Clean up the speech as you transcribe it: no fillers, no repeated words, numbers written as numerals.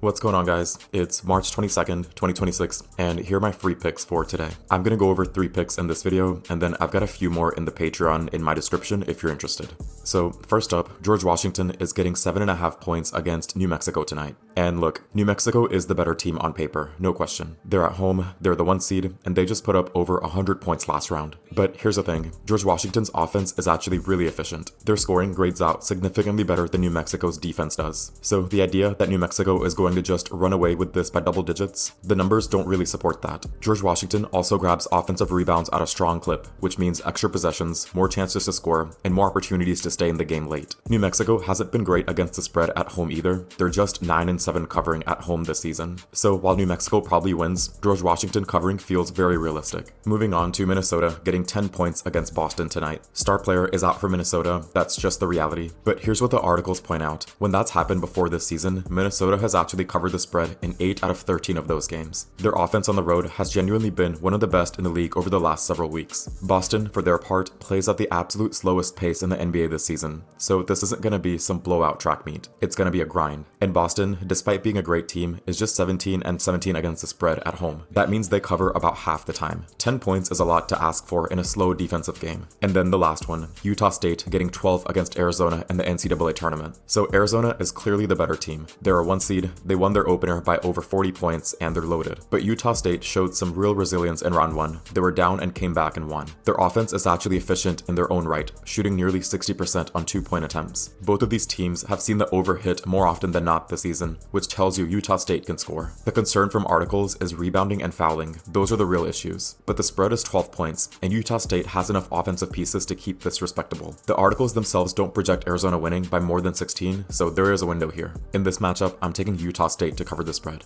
What's going on, guys? It's March 22nd, 2026, and here are my free picks for today. I'm gonna go over 3 picks in this video, and then I've got a few more in the Patreon in my description if you're interested. So first up, George Washington is getting 7.5 points against New Mexico tonight. And look, New Mexico is the better team on paper, no question. They're at home, they're the 1 seed, and they just put up over 100 points last round. But here's the thing, George Washington's offense is actually really efficient. Their scoring grades out significantly better than New Mexico's defense does. So the idea that New Mexico is going to just run away with this by double digits, the numbers don't really support that. George Washington also grabs offensive rebounds at a strong clip, which means extra possessions, more chances to score, and more opportunities to stay in the game late. New Mexico hasn't been great against the spread at home either. They're just 9-7 covering at home this season. So while New Mexico probably wins, George Washington covering feels very realistic. Moving on to Minnesota getting 10 points against Boston tonight. Star player is out for Minnesota, that's just the reality. But here's what the articles point out. When that's happened before this season, Minnesota has actually covered the spread in 8 out of 13 of those games. Their offense on the road has genuinely been one of the best in the league over the last several weeks. Boston, for their part, plays at the absolute slowest pace in the NBA this season, so this isn't going to be some blowout track meet. It's going to be a grind. And Boston, despite being a great team, is just 17-17 against the spread at home. That means they cover about half the time. 10 points is a lot to ask for in a slow defensive game. And then the last one, Utah State getting 12 against Arizona in the NCAA tournament. So Arizona is clearly the better team. They're a 1 seed, they won their opener by over 40 points, and they're loaded. But Utah State showed some real resilience in round 1. They were down and came back and won. Their offense is actually efficient in their own right, shooting nearly 60% on 2-point attempts. Both of these teams have seen the over hit more often than not this season, which tells you Utah State can score. The concern from articles is rebounding and fouling. Those are the real issues. But the spread is 12 points, and Utah State has enough offensive pieces to keep this respectable. The articles themselves don't project Arizona winning by more than 16, so there is a window here. In this matchup, I'm taking Utah State to cover the spread.